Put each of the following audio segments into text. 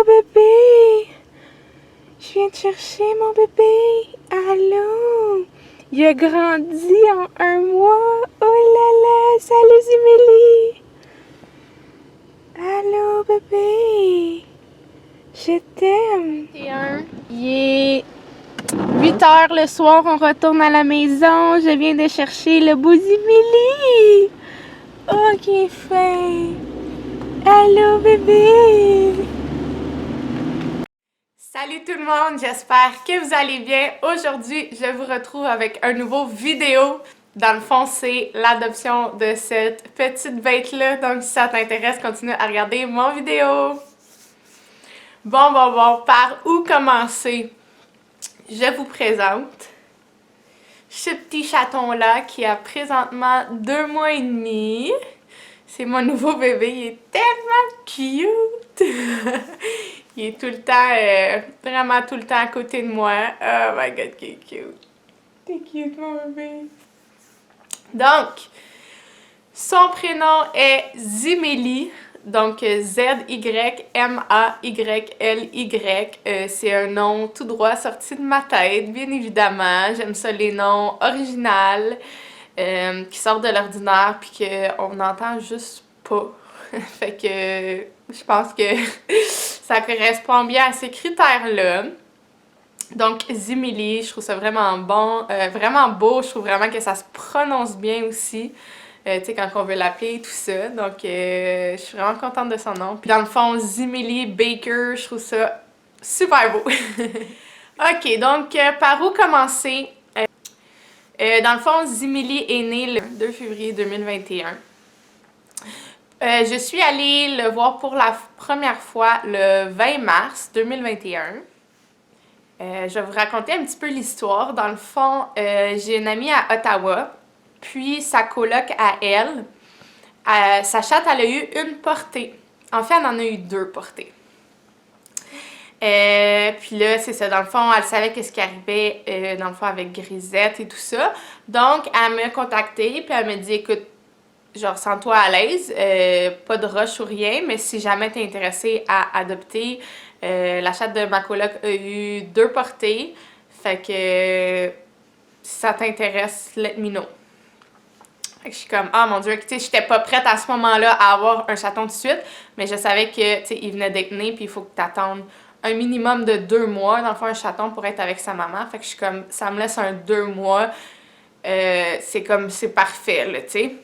Allô, bébé? Je viens te chercher, mon bébé. Allô? Il a grandi en un mois. Oh là là, salut, Zimélie. Allô, bébé? Je t'aime. Il est 8 heures le soir, on retourne à la maison. Je viens de chercher le beau Zimélie. Oh, qui est fin. Allô, bébé? Salut tout le monde, j'espère que vous allez bien. Aujourd'hui, je vous retrouve avec un nouveau vidéo. Dans le fond, c'est l'adoption de cette petite bête-là. Donc, si ça t'intéresse, continue à regarder mon vidéo. Bon, par où commencer? Je vous présente ce petit chaton-là qui a présentement 2 mois et demi. C'est mon nouveau bébé, il est tellement cute! Il est tout le temps, vraiment tout le temps à côté de moi. Oh my god, qu'il est cute! T'es cute, mon bébé! Donc, son prénom est Zimélie. Donc, Z-Y-M-A-Y-L-Y. C'est un nom tout droit sorti de ma tête, bien évidemment. J'aime ça, les noms originaux. Qui sortent de l'ordinaire puis qu'on n'entend juste pas. Fait que je pense que ça correspond bien à ces critères-là. Donc, Zimélie, je trouve ça vraiment bon, vraiment beau. Je trouve vraiment que ça se prononce bien aussi. Tu sais, quand on veut l'appeler, tout ça. Donc, je suis vraiment contente de son nom. Puis dans le fond, Zimélie Baker, je trouve ça super beau. Ok, donc, par où commencer? Dans le fond, Zimélie est née le 2 février 2021. Je suis allée le voir pour la première fois le 20 mars 2021. Je vais vous raconter un petit peu l'histoire. Dans le fond, j'ai une amie à Ottawa, puis sa coloc à elle. Sa chatte, elle a eu une portée. En fait, elle en a eu 2 portées. Puis là, c'est ça, dans le fond, elle savait qu'est-ce qui arrivait, dans le fond, avec Grisette et tout ça. Donc, elle m'a contactée, puis elle m'a dit, écoute, genre, sens-toi à l'aise, pas de rush ou rien, mais si jamais t'es intéressée à adopter, la chatte de ma coloc a eu 2 portées, fait que si ça t'intéresse, let me know. Fait que je suis comme, ah mon dieu, tu sais, j'étais pas prête à ce moment-là à avoir un chaton tout de suite, mais je savais que, tu sais, il venait d'être né, puis il faut que t'attendes un minimum de 2 mois, dans le fond, un chaton pour être avec sa maman. Fait que je suis comme, ça me laisse un 2 mois, c'est comme, c'est parfait, là, tu sais.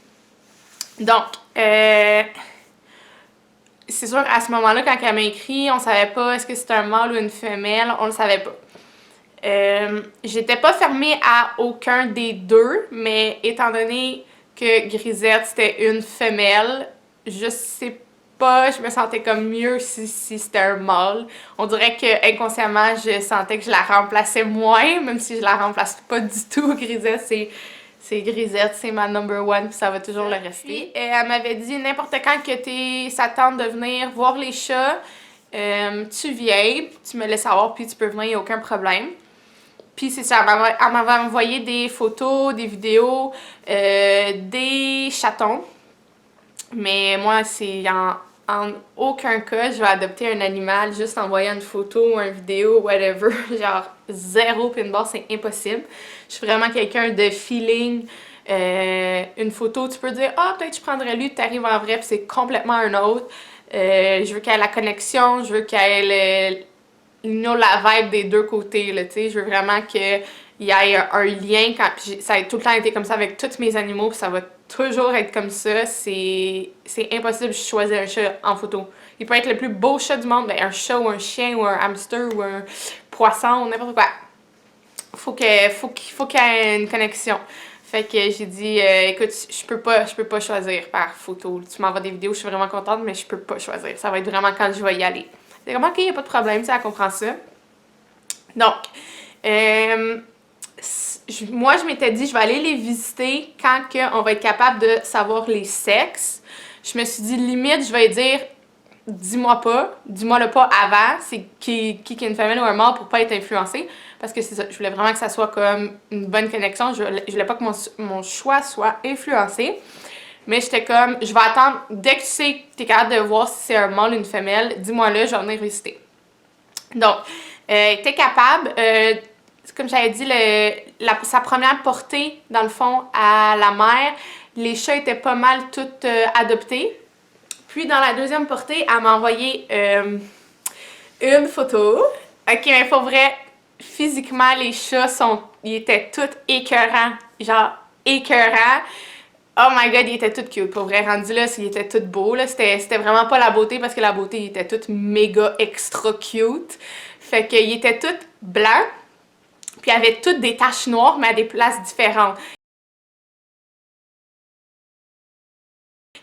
Donc, c'est sûr, à ce moment-là, quand elle m'a écrit, on savait pas est-ce que c'était un mâle ou une femelle, on le savait pas. J'étais pas fermée à aucun des deux, mais étant donné que Grisette c'était une femelle, je sais pas, je me sentais comme mieux si c'était un mâle. On dirait que inconsciemment je sentais que je la remplaçais moins, même si je la remplace pas du tout. Grisette, c'est Grisette, c'est ma number one, puis ça va toujours le rester. Et elle m'avait dit n'importe quand que ça tente de venir voir les chats, tu viens, tu me laisses savoir, puis tu peux venir, il n'y a aucun problème. Puis c'est ça, elle m'avait envoyé des photos, des vidéos, des chatons. Mais moi, c'est en aucun cas, je vais adopter un animal juste en voyant une photo, une vidéo, whatever. Genre, zéro pinball, c'est impossible. Je suis vraiment quelqu'un de feeling. Une photo, tu peux dire, ah, peut-être je prendrais lui, tu arrives en vrai, puis c'est complètement un autre. Je veux qu'elle ait la connexion, je veux qu'elle ait la vibe des deux côtés, là, tu sais. Je veux vraiment qu'il y ait un lien. Ça a tout le temps été comme ça avec tous mes animaux, puis ça va toujours être comme ça. C'est impossible de choisir un chat en photo. Il peut être le plus beau chat du monde, ben un chat ou un chien ou un hamster ou un poisson ou n'importe quoi. Faut qu'il y ait une connexion. Fait que j'ai dit, écoute, je peux pas choisir par photo. Tu m'envoies des vidéos, je suis vraiment contente, mais je peux pas choisir. Ça va être vraiment quand je vais y aller. C'est comme, ok, y a pas de problème, tu sais, elle comprend ça. Donc, moi, je m'étais dit, je vais aller les visiter quand on va être capable de savoir les sexes. Je me suis dit, limite, je vais dire, dis-moi le pas avant, c'est qui est une femelle ou un mâle pour pas être influencée. Parce que c'est ça, je voulais vraiment que ça soit comme une bonne connexion. Je voulais pas que mon choix soit influencé. Mais j'étais comme, je vais attendre, dès que tu sais que t'es capable de voir si c'est un mâle ou une femelle, dis-moi-le, je vais venir visiter. Donc, elle était capable, comme j'avais dit, sa première portée, dans le fond, à la mère, les chats étaient pas mal toutes adoptés. Puis, dans la deuxième portée, elle m'a envoyé une photo. Ok, mais pour vrai, physiquement, les chats ils étaient tous écœurants. Genre, écœurants. Oh my god, ils étaient tous cute. Pour vrai, rendu là, ils étaient tous beaux. Là. C'était vraiment pas la beauté parce que la beauté, ils étaient tous méga extra cute. Fait qu'ils étaient tous blancs. Puis ils avaient toutes des taches noires, mais à des places différentes.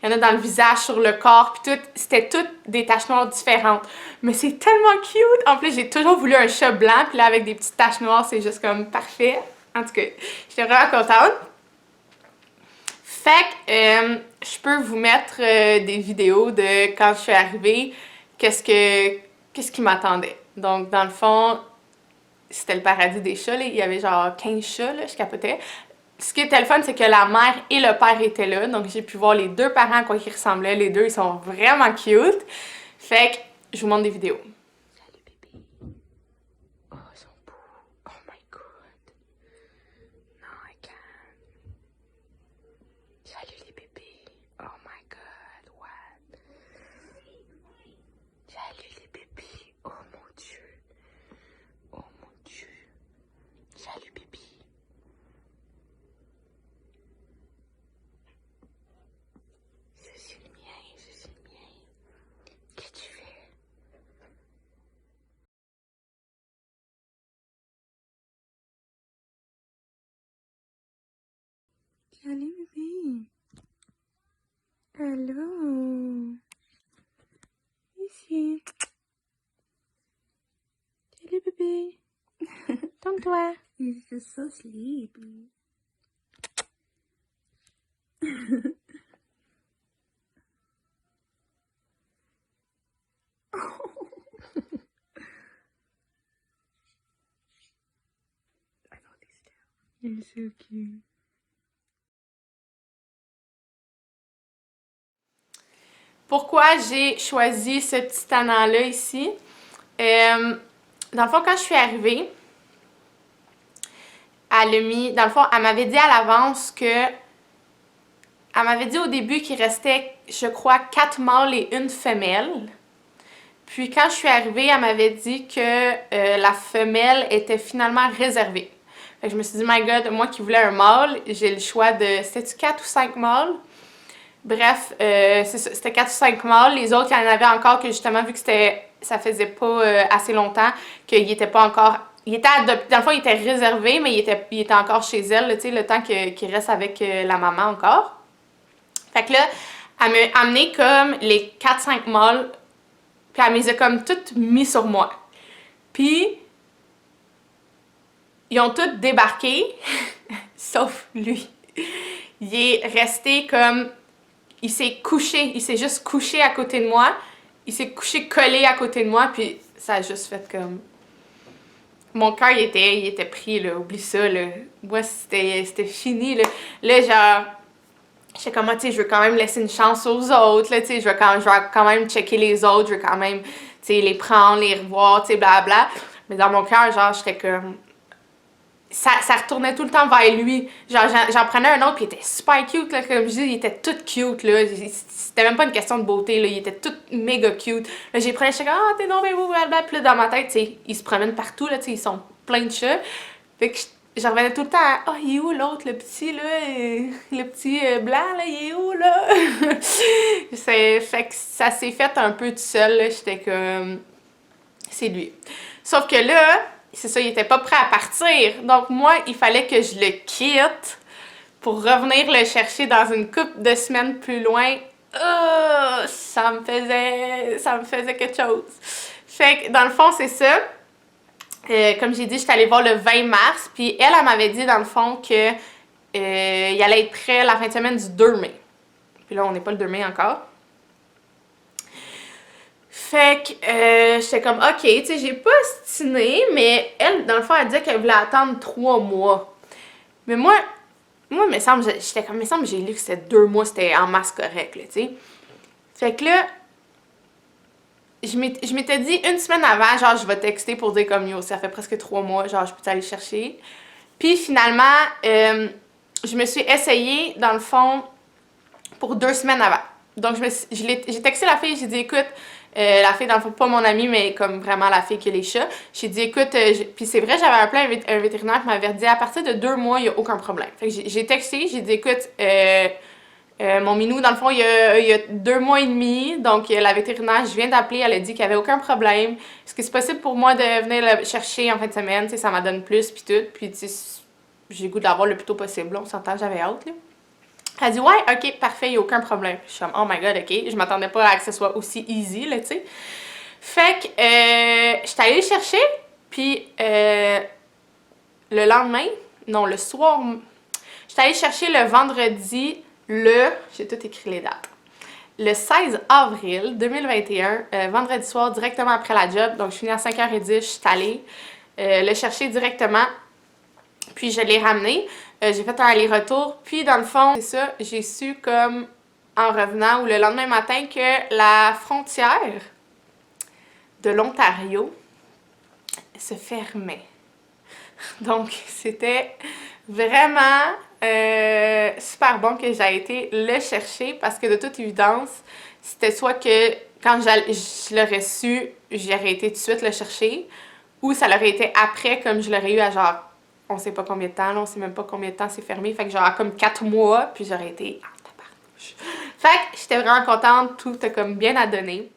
Il y en a dans le visage, sur le corps, puis tout. C'était toutes des taches noires différentes. Mais c'est tellement cute! En plus, j'ai toujours voulu un chat blanc, puis là, avec des petites taches noires, c'est juste comme parfait. En tout cas, j'étais vraiment contente. Fait que je peux vous mettre des vidéos de quand je suis arrivée, qu'est-ce qui m'attendait. Donc, dans le fond, c'était le paradis des chats, là. Il y avait genre 15 chats, là, je capotais. Ce qui était le fun, c'est que la mère et le père étaient là, donc j'ai pu voir les deux parents à quoi ils ressemblaient. Les deux, ils sont vraiment cute. Fait que je vous montre des vidéos. Salut bébé. Oh, ils sont beaux. Oh my god. Non, I can't. Salut les bébés. Oh my god, what? Salut les bébés. Oh mon dieu. Oh mon dieu. Salut bébé. C'est le mien, c'est le mien. Qu'est-ce que tu fais? Salut bébé. Allô. Ici. Salut bébé. Tombe-toi. He's just so sleepy. I know these two. You're so cute. Pourquoi j'ai choisi ce petit tannant-là ici? Dans le fond, quand je suis arrivée, elle a mis... Dans le fond, elle m'avait dit à l'avance que... Elle m'avait dit au début qu'il restait, je crois, 4 mâles et une femelle. Puis quand je suis arrivée, elle m'avait dit que la femelle était finalement réservée. Fait que je me suis dit, my god, moi qui voulais un mâle, j'ai le choix de... C'était-tu 4 ou 5 mâles? Bref, c'était 4 ou 5 mâles. Les autres, il y en avait encore que justement, vu que ça faisait pas assez longtemps, qu'il était pas encore... Il était adopté. Dans le fond, il était réservé, mais il était encore chez elle, tu sais, le temps qu'il reste avec la maman encore. Fait que là, elle m'a amené comme les 4-5 mâles, puis elle me les a comme toutes mis sur moi. Puis, ils ont tous débarqué, sauf lui. Il est resté comme... Il s'est juste couché à côté de moi. Il s'est couché collé à côté de moi, puis ça a juste fait comme... Mon cœur, il était pris, là. Oublie ça, là. Moi, c'était fini, là. Là, genre... J'étais comme, tu sais, je veux quand même laisser une chance aux autres, là, tu sais. Je vais quand même checker les autres. Je veux quand même, tu sais, les prendre, les revoir, tu sais, blabla. Mais dans mon cœur, genre, j'étais comme... Ça retournait tout le temps vers lui. Genre, j'en prenais un autre, puis il était super cute, là, comme je dis, il était tout cute, là. C'était même pas une question de beauté, là, il était tout méga cute. Là, j'ai pris chaque ah, t'es donc bien beau, blablabla. Puis là, dans ma tête, tu sais, ils se promènent partout, là, tu sais, ils sont pleins de chats. Fait que je revenais tout le temps à, ah, il est où l'autre, le petit, là, le petit blanc, là, il est où, là? Fait que ça s'est fait un peu tout seul, là, j'étais comme, c'est lui. Sauf que là, c'est ça, il était pas prêt à partir. Donc moi, il fallait que je le quitte pour revenir le chercher dans une couple de semaines plus loin. Ça me faisait quelque chose. Fait que dans le fond, c'est ça. Comme j'ai dit, j'étais allée voir le 20 mars. Puis elle m'avait dit dans le fond que il allait être prêt la fin de semaine du 2 mai. Puis là, on n'est pas le 2 mai encore. Fait que j'étais comme, ok, tu sais, j'ai pas stiné, mais elle, dans le fond, elle disait qu'elle voulait attendre 3 mois. Mais moi, il me semble, j'étais comme, il me semble, j'ai lu que c'était 2 mois, c'était en masse correct, là, tu sais. Fait que là, elle me, elle me dit, dans le fond, qu'elle voulait attendre 3 mois. Mais moi, il me semble, j'étais comme, il me semble, j'ai lu que c'était 2 mois, c'était en masse correct, là, tu sais. Fait que là, elle me dit, dans le fond, qu'elle voulait attendre 3 mois. Mais moi, je m'étais dit une semaine avant, genre, je vais texter pour dire comme yo, ça fait presque 3 mois, genre, je peux aller chercher. Puis finalement, je me suis essayée, dans le fond, pour 2 semaines avant. Donc, j'ai texté la fille, j'ai dit, écoute, la fille, dans le fond, pas mon amie, mais comme vraiment la fille qui a les chats. J'ai dit, écoute, puis c'est vrai, j'avais appelé un vétérinaire qui m'avait dit, à partir de 2 mois, il n'y a aucun problème. Fait que j'ai texté, j'ai dit, écoute, mon minou, dans le fond, il y a 2 mois et demi, donc la vétérinaire, je viens d'appeler, elle a dit qu'il n'y avait aucun problème. Est-ce que c'est possible pour moi de venir le chercher en fin de semaine? Tu sais, ça m'en donne plus, puis tout. Puis, tu sais, j'ai le goût d'avoir le plus tôt possible. Là. On s'entend, j'avais hâte, là. Elle dit, ouais, ok, parfait, il n'y a aucun problème. Je suis comme, oh my god, ok. Je m'attendais pas à que ce soit aussi easy, là, tu sais. Fait que, je suis allée le chercher, puis le lendemain, non, le soir, je suis allée chercher le vendredi, j'ai tout écrit les dates. Le 16 avril 2021, vendredi soir, directement après la job. Donc, je finis à 5h10, je suis allée le chercher directement. Puis, je l'ai ramené. J'ai fait un aller-retour. Puis, dans le fond, c'est ça, j'ai su comme en revenant ou le lendemain matin que la frontière de l'Ontario se fermait. Donc, c'était vraiment super bon que j'ai été le chercher parce que de toute évidence, c'était soit que quand je l'aurais su, j'aurais été tout de suite le chercher ou ça l'aurait été après comme je l'aurais eu à genre, on sait pas combien de temps, là, on sait même pas combien de temps c'est fermé, fait que genre comme 4 mois, puis j'aurais été ah, tabarnouche. Fait que j'étais vraiment contente, tout a comme bien à donner.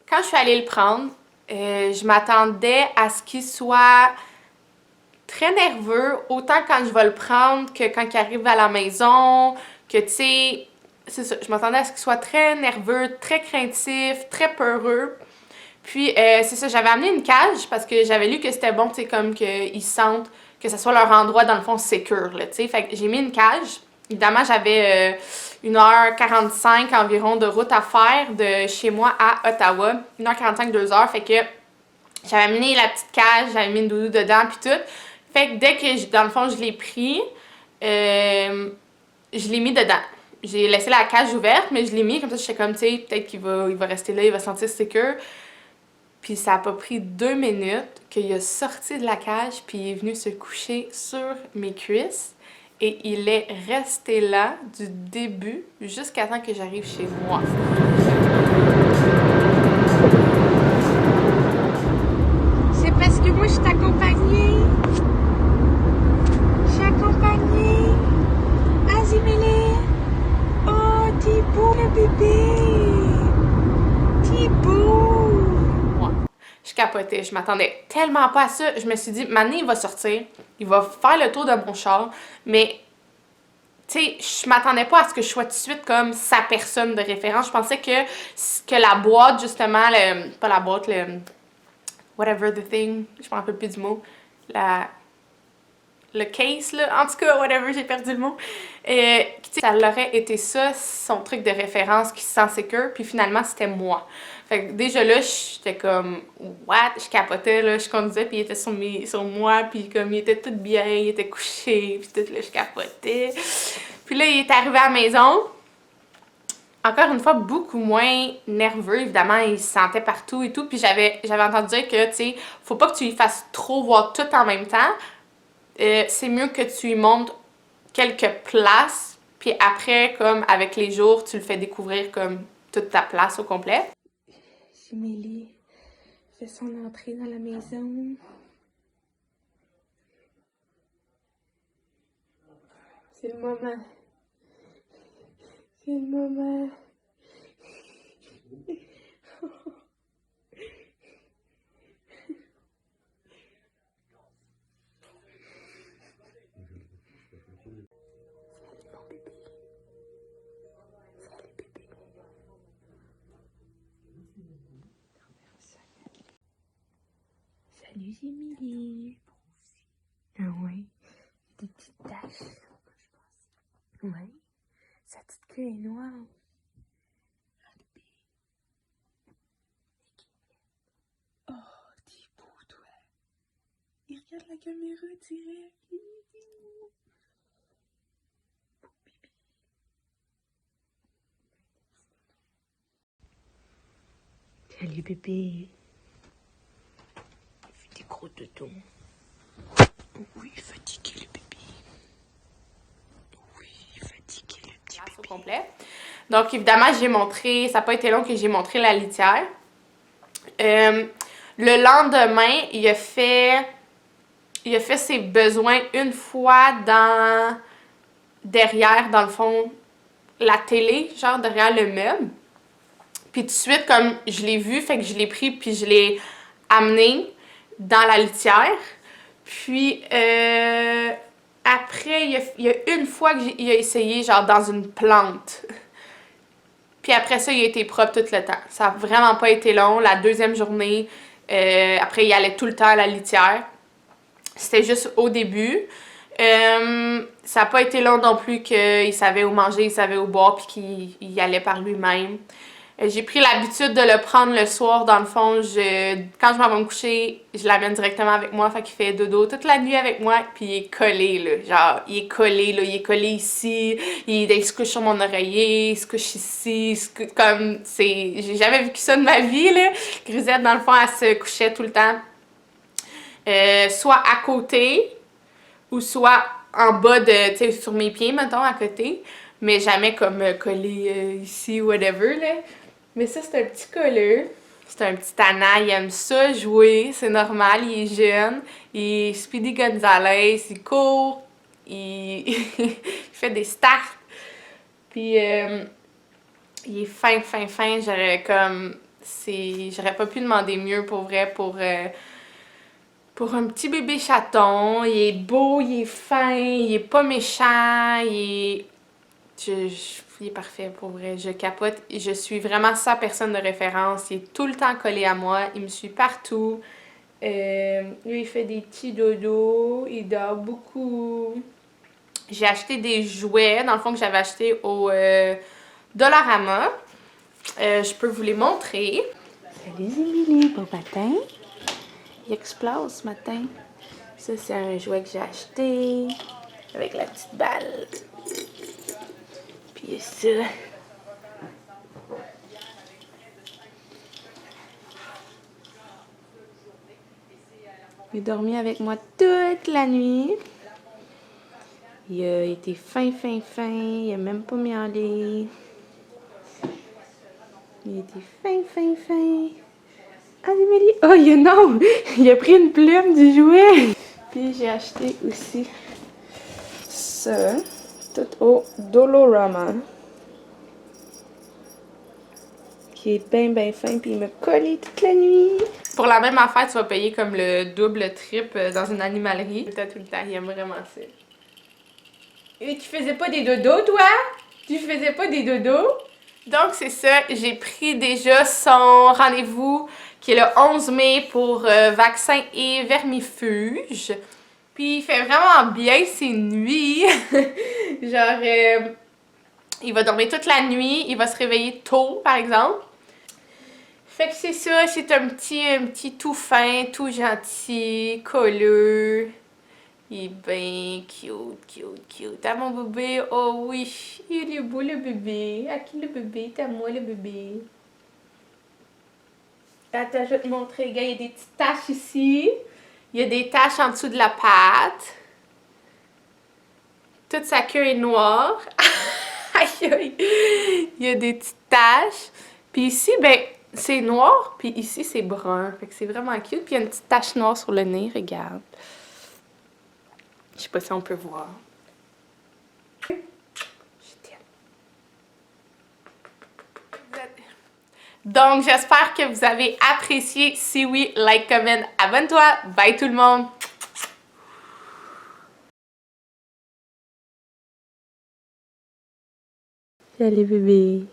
Quand je suis allée le prendre, je m'attendais à ce qu'il soit très nerveux, autant quand je vais le prendre que quand il arrive à la maison, que tu sais, c'est ça, je m'attendais à ce qu'il soit très nerveux, très craintif, très peureux. Puis c'est ça, j'avais amené une cage parce que j'avais lu que c'était bon, tu sais, comme qu'ils sentent que ce soit leur endroit dans le fond sécure, là, tu sais. Fait que j'ai mis une cage. Évidemment, j'avais 1h45 environ de route à faire de chez moi à Ottawa. 1h45, 2h, fait que j'avais amené la petite cage, j'avais mis une doudou dedans, puis tout. Fait que dès que, dans le fond, je l'ai pris, je l'ai mis dedans. J'ai laissé la cage ouverte, mais je l'ai mis, comme ça, j'étais comme, tu sais, peut-être il va rester là, il va se sentir sécure. Puis ça a pas pris 2 minutes qu'il a sorti de la cage, puis il est venu se coucher sur mes cuisses. Et il est resté là du début jusqu'à temps que j'arrive chez moi. C'est parce que moi, je suis accompagnée. Je suis accompagnée. Azimélé. Oh, Thibaut, le bébé. Thibaut. Ouais. Je capotais. Je m'attendais tellement pas à ça. Je me suis dit, maintenant, il va sortir. Il va faire le tour de mon char. Mais, tu sais, je m'attendais pas à ce que je sois tout de suite comme sa personne de référence. Je pensais que la boîte, justement, pas la boîte, whatever the thing, je me rappelle plus du mot, le case, là, en tout cas, whatever, j'ai perdu le mot. Ça l'aurait été ça, son truc de référence qui se sent secure, puis finalement, c'était moi. Fait que déjà là, j'étais comme, what? Je capotais, là, je conduisais, puis il était sur moi, puis comme, il était tout bien, il était couché, puis tout, là, je capotais. Puis là, il est arrivé à la maison. Encore une fois, beaucoup moins nerveux, évidemment, il se sentait partout et tout. Puis j'avais entendu dire que, tu sais, faut pas que tu lui fasses trop voir tout en même temps. C'est mieux que tu lui montres quelques places, puis après, comme avec les jours, tu le fais découvrir comme toute ta place au complet. Jimélie fait son entrée dans la maison. C'est le moment. C'est le moment. Salut Émilie. Ah ouais, des petites taches. Ouais, sa petite queue est noire. Oh, t'es beau toi. Il regarde la caméra direct. Salut bébé. Il fait des gros doudous. Oui, fatigué le bébé. Oui, fatigué le petit bébé. Au complet. Donc évidemment, j'ai montré, ça n'a pas été long que j'ai montré la litière. Le lendemain, il a fait ses besoins une fois derrière, dans le fond, la télé, genre derrière le meuble. Puis tout de suite, comme je l'ai vu, fait que je l'ai pris puis je l'ai amené dans la litière. Puis après, il y a une fois qu'il a essayé, genre dans une plante. Puis après ça, il a été propre tout le temps. Ça n'a vraiment pas été long. La deuxième journée, après, il allait tout le temps à la litière. C'était juste au début. Ça n'a pas été long non plus qu'il savait où manger, il savait où boire, puis qu'il y allait par lui-même. J'ai pris l'habitude de le prendre le soir, dans le fond, quand je m'en vais me coucher, je l'amène directement avec moi, fait qu'il fait dodo toute la nuit avec moi, puis il est collé, là, genre, il est collé, là, il est collé ici, il se couche sur mon oreiller, il se couche ici, comme, j'ai jamais vécu ça de ma vie, là. Grisette, dans le fond, elle se couchait tout le temps, soit à côté, ou soit en bas de, tu sais, sur mes pieds, mettons, à côté, mais jamais comme collé ici, whatever, là. Mais ça, c'est un petit colleux. C'est un petit Tana, il aime ça jouer, c'est normal, il est jeune. Il est Speedy Gonzalez, il court, il fait des starts. Puis, il est fin, fin, fin. J'aurais pas pu demander mieux pour vrai pour un petit bébé chaton. Il est beau, il est fin, il est pas méchant, il est parfait pour vrai, je capote. Je suis vraiment sa personne de référence. Il est tout le temps collé à moi, il me suit partout. Lui, il fait des petits dodos, il dort beaucoup. J'ai acheté des jouets, dans le fond, que j'avais acheté au Dollarama. Je peux vous les montrer. Salut Émilie, bon matin. Il explose ce matin. Ça, c'est un jouet que j'ai acheté avec la petite balle. Puis ça. Il a dormi avec moi toute la nuit. Il a été fin, fin, fin. Il a même pas miaulé. Il a été fin, fin, fin. Ah, Émilie! Oh, non! Il a pris une plume du jouet! Puis j'ai acheté aussi ça, tout au Dollarama, qui est bien, bien fin, puis il m'a collé toute la nuit. Pour la même affaire, tu vas payer comme le double, triple dans une animalerie. Tout le temps, il aime vraiment ça. Et tu faisais pas des dodos, toi? Tu faisais pas des dodos? Donc, c'est ça. J'ai pris déjà son rendez-vous qui est le 11 mai pour vaccin et vermifuge. Puis, il fait vraiment bien ses nuits. Genre, il va dormir toute la nuit. Il va se réveiller tôt, par exemple. Fait que c'est ça. C'est un petit tout fin, tout gentil, colleux. Il est bien cute, cute, cute. Ah, mon bébé, oh oui, il est beau le bébé. À qui le bébé? C'est à moi le bébé. Attends, je vais te montrer, regarde, il y a des petites taches ici. Il y a des taches en dessous de la patte. Toute sa queue est noire. Aïe, aïe. Il y a des petites taches. Puis ici, ben, c'est noir, puis ici, c'est brun. Fait que c'est vraiment cute. Puis il y a une petite tache noire sur le nez, regarde. Je sais pas si on peut voir. Je t'aime. Donc, j'espère que vous avez apprécié. Si oui, like, comment, abonne-toi. Bye tout le monde! Salut bébé!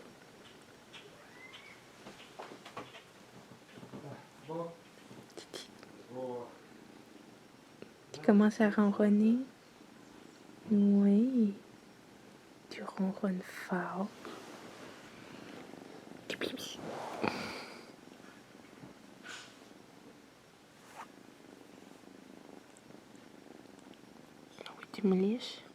commences à ronronner. Oui. Tu ronronnes fort. Oui, tu me liches.